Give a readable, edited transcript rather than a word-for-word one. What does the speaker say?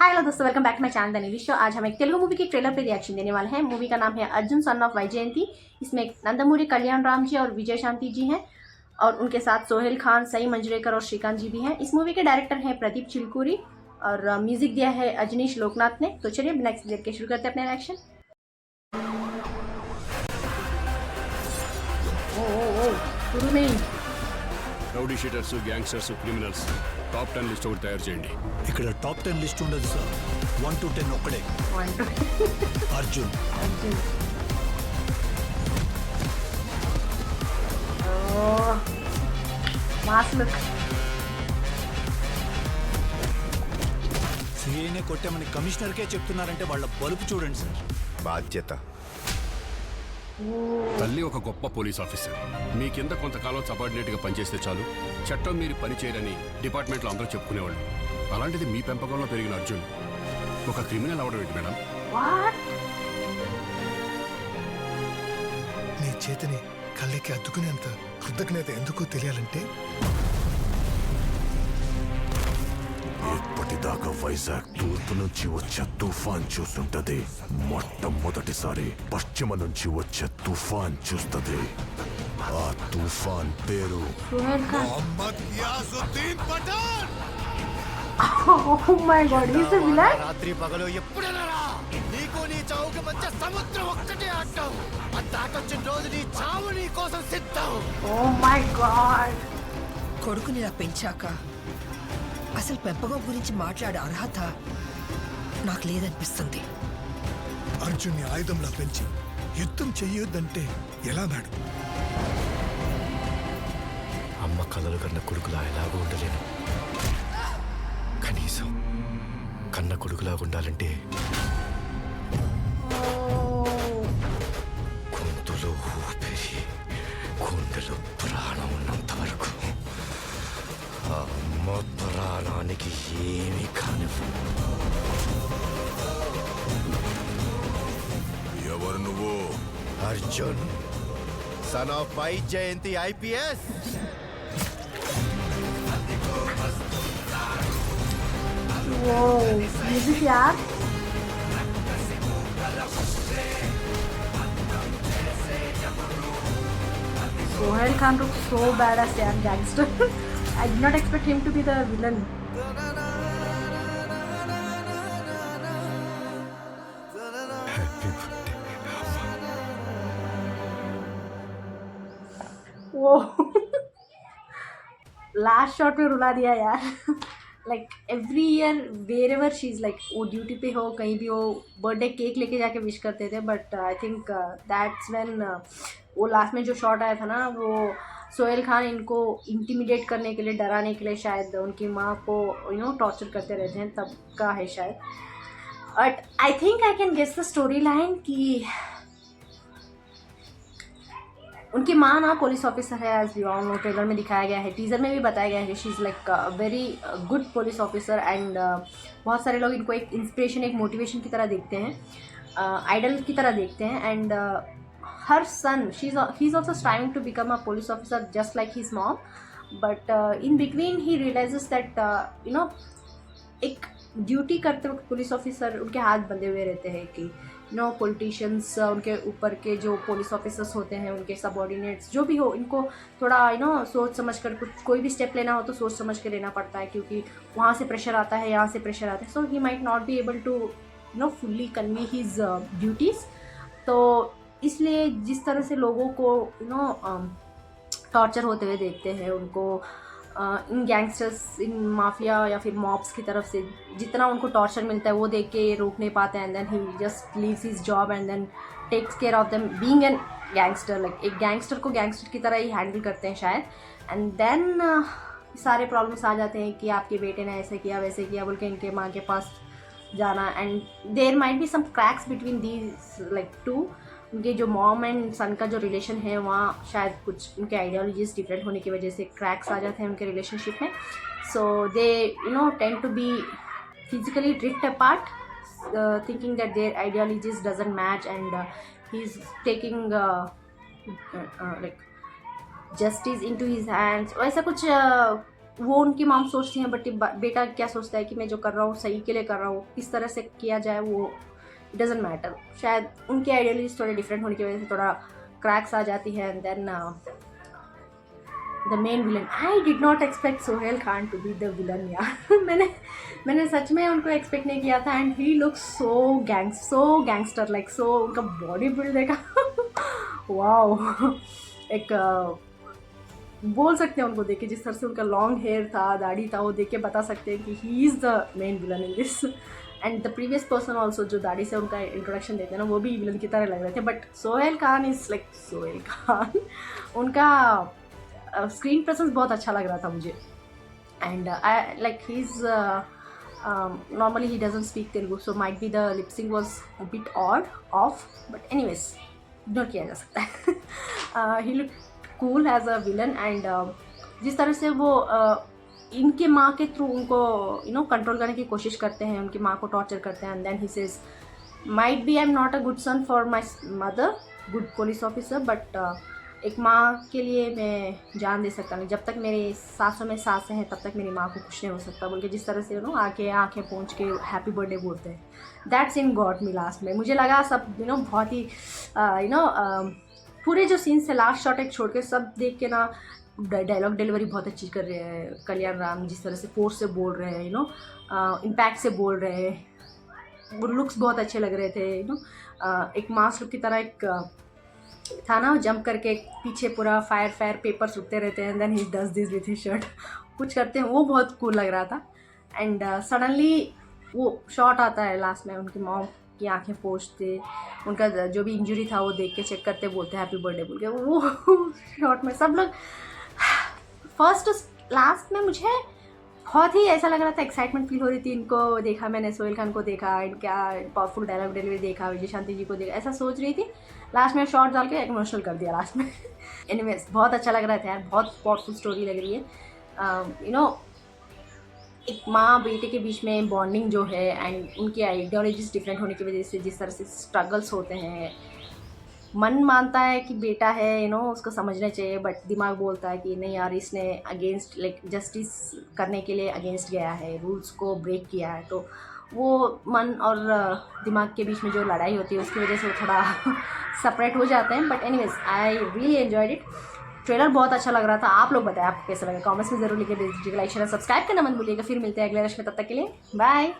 हाय hello दोस्तों, welcome back to my channel the new show. आज हम एक तेलुगु मूवी के ट्रेलर पे रिएक्शन देने वाले हैं। मूवी का नाम है अर्जुन सन ऑफ वैजयंती। इसमें नंदमूरी कल्याण राम जी और विजय शांति जी हैं और उनके साथ सोहेल खान, सई मंजरेकर और श्रीकांत जी भी हैं। इस मूवी के डायरेक्टर हैं प्रदीप चिलकुरी और म्यूजिक दिया है अजनीश लोकनाथ ने। तो चलिए बिना किसी देर के शुरू करते हैं अपने रिएक्शन। शुरू में ही rowdy sheeters, gangsters, criminals top 10 list ఒకటి తయారు చేయండి. ఇక్కడ టాప్ 10 లిస్ట్ ఉండదు సార్. 1 to 10 ఒక్కడే. అర్జున్. Mass look. సిఐనే కొట్టామని కమిషనర్కే చెప్తున్నారంటే వాళ్ళ బలుపు చూడండి సార్. బాధ్యత. తల్లి ఒక గొప్ప పోలీస్ ఆఫీసర్. మీ కింద కొంతకాలం సబార్డినేట్గా పనిచేస్తే చాలు, చట్టం మీరు పనిచేయరని డిపార్ట్మెంట్లో అందరూ చెప్పుకునేవాళ్ళు. అలాంటిది మీ పెంపకంలో పెరిగిన అర్జున్ ఒక క్రిమినల్ అవడం ఏంటి మేడం? నీ చేతిని కళ్ళకి అద్దుకునేంత కృతజ్ఞత ఎందుకో తెలియాలంటే ఇప్పటిదాకా వైజాగ్ తూర్పు నుంచి వచ్చే తుఫాన్ చూస్తుంటది. మొట్టమొదటిసారి పశ్చిమ నుంచి వచ్చే తుఫాన్ చూస్తుంది. ఆ తుఫాన్ పేరు Mohammed యాసుద్దీన్ Pathan. Oh my God, he's the villain? రాత్రి పగలు ఎప్పుడైనా నీకు నీ చావుకి మధ్య సముద్రం ఒక్కటే అడ్డం. ఆ దాటొచ్చిన రోజు నీ చావు నీ కోసం సిద్ధం. Oh my God. కొడుకుని ఇలా పెంచాక అసలు పెంపకం గురించి మాట్లాడే అర్హత నాకు లేదనిపిస్తుంది. అర్జున్ని ఆయుధంలా పెంచి యుద్ధం చెయ్యొద్దంటే ఎలా మేడం? అమ్మ కలలు కన్న కొడుకులా ఎలాగో ఉండలేను. కనీసం కన్న కొడుకులాగా ఉండాలంటే గొంతులో ఊపిరి, గుండెలో ప్రాణం ఉన్నంత వరకు ఆ అమ్మ ప్రాణానికి ఏమీ కానివ్వు. ఎవరు నువ్వు? Arjun, son of Vyjayanthi IPS. Music यार. Sohail Khan looks so badass यार, gangster. I did not expect him to be the villain. वो लास्ट शॉट में रुला दिया यार. Like every year wherever she is like, वो ड्यूटी पे हो, कहीं भी हो, बर्थडे केक लेके जाके विश करते थे. But I think that's when वो लास्ट में जो शॉट आया था ना, वो सोहेल खान इनको इंटिमिडेट करने के लिए, डराने के लिए शायद उनकी माँ को टॉर्चर करते रहते हैं, तब का है शायद. But I think I can guess the story line कि उनकी माँ ना पुलिस ऑफिसर है, as we all know. Trailer में दिखाया गया है, टीज़र में भी बताया गया है कि she is like very good police officer. And बहुत सारे लोग इनको एक इंस्पिरेशन, एक मोटिवेशन की तरह देखते हैं, आइडल की तरह देखते हैं. And her son, he is also striving to become a police officer just like his mom. But in between he realizes that एक ड्यूटी करते वक्त पुलिस ऑफिसर उनके हाथ बंधे हुए रहते हैं कि पॉलिटिशियंस, उनके ऊपर के जो पुलिस ऑफिसर्स होते हैं, उनके सबऑर्डिनेट्स जो भी हो, इनको थोड़ा सोच समझ कर कोई भी स्टेप लेना हो तो सोच समझ के लेना पड़ता है, क्योंकि वहाँ से प्रेशर आता है, यहाँ से प्रेशर आता है. So he might not be able to fully convey his duties. तो इसलिए जिस तरह से लोगों को टॉर्चर होते हुए देखते हैं, उनको इन गैंगस्टर्स, इन माफिया या फिर मॉब्स की तरफ से जितना उनको टॉर्चर मिलता है, वो देख के रोक नहीं पाते हैं. And then he just leaves his job and then takes care of them being an gangster. Like एक गैंगस्टर को गैंगस्टर की तरह ही हैंडल करते हैं शायद. एंड देन सारे प्रॉब्लम्स आ जाते हैं कि आपके बेटे ने ऐसे किया, वैसे किया बोल के इनके माँ के पास जाना. And there might be some cracks between these like two. उनके जो मॉम एंड सन का जो रिलेशन है, वहाँ शायद कुछ उनके आइडियोलॉजीज डिफरेंट होने की वजह से क्रैक्स आ जाते हैं उनके रिलेशनशिप में. So they tend to be physically drift apart, thinking that their ideologies doesn't match. And he is taking like justice into his hands. ऐसा कुछ वो उनकी माम सोचती हैं, बट बेटा क्या सोचता है कि मैं जो कर रहा हूँ सही के लिए कर रहा हूँ, किस तरह से किया जाए वो डजेंट मैटर। शायद उनकी आइडियोलॉजी थोड़े डिफरेंट होने की वजह से थोड़ा क्रैक्स आ जाती है। And then the main villain, I did not expect Sohail Khan to be the villain यार। मैंने सच में उनको एक्सपेक्ट नहीं किया था। And he look so gangster like, so उनका बॉडी बिल्ड देखा वाओ। एक बोल सकते हैं उनको देख के, जिस तरह से उनका लॉन्ग हेयर था, दाढ़ी था, वो देख के बता सकते हैं कि he is the main villain in this. And the previous person also, जो दाढ़ी से उनका इंट्रोडक्शन देते हैं ना, वो भी विलन की तरह लग रहे थे। But Sohail Khan is like Sohail Khan. उनका स्क्रीन प्रेजेंस बहुत अच्छा लग रहा था मुझे। And I like he is normally he doesn't speak Telugu, so might be the lip sync was a bit off, but anyways ignore किया जा सकता है। he looked cool as a villain and जिस तरह से वो इनके माँ के थ्रू उनको कंट्रोल करने की कोशिश करते हैं, उनकी माँ को टॉर्चर करते हैं। And then he says might be I am not a good son for my mother, good police officer, but एक माँ के लिए मैं जान दे सकता नहीं, जब तक मेरे सांसों में सांसें हैं तब तक मेरी माँ को कुछ नहीं हो सकता, बोल के जिस तरह से आके आंखें पहुँच के हैप्पी बर्थडे बोलते हैं। That's in got me last में। मुझे लगा सब बहुत ही पूरे जो सीन से लास्ट शॉट एक छोड़ के सब देख के ना, डायलॉग डिलीवरी बहुत अच्छी कर रहे हैं कल्याण राम, जिस तरह से फोर्स से बोल रहे हैं, इम्पैक्ट से बोल रहे हैं, वो लुक्स बहुत अच्छे लग रहे थे। एक मास लुक की तरह एक था ना, जंप करके पीछे पूरा फायर पेपर्स उठते रहते हैं, then he does this with his shirt, कुछ करते हैं, वो बहुत कूल लग रहा था। एंड सडनली वो शॉट आता है लास्ट में, उनकी मॉम की आंखें पोंछते, उनका जो भी इंजरी था वो देख के चेक करते, बोलते हैप्पी बर्थडे बोल के, वो शॉट में सब लोग फर्स्ट लास्ट में मुझे बहुत ही ऐसा लग रहा था, एक्साइटमेंट फील हो रही थी। इनको देखा मैंने, सोहेल खान को देखा, इनका पावरफुल डायलॉग डिलीवरी देखा, विजय शांति जी को देखा, ऐसा सोच रही थी। लास्ट में शॉर्ट डाल के इमोशनल कर दिया लास्ट में। एनीवेज बहुत अच्छा लग रहा था यार, बहुत पावरफुल स्टोरी लग रही है। एक माँ बेटे के बीच में बॉन्डिंग जो है, एंड उनकी आइडियोलॉजीज डिफरेंट होने की वजह से जिस तरह से स्ट्रगल्स होते हैं, मन मानता है कि बेटा है उसको समझना चाहिए, बट दिमाग बोलता है कि नहीं यार, इसने अगेंस्ट लाइक जस्टिस करने के लिए अगेंस्ट गया है, रूल्स को ब्रेक किया है। तो वो मन और दिमाग के बीच में जो लड़ाई होती है उसकी वजह से वो थोड़ा सेपरेट हो जाते हैं। But anyways I really enjoyed it. Trailer बहुत अच्छा लग रहा था। आप लोग बताएं आपको कैसा लगा, कमेंट्स में जरूर लिखे दीजिएगा। लाइक शेयर सब्सक्राइब करना मत भूलिएगा। फिर मिलते हैं अगले रश में, तब तक के लिए बाय।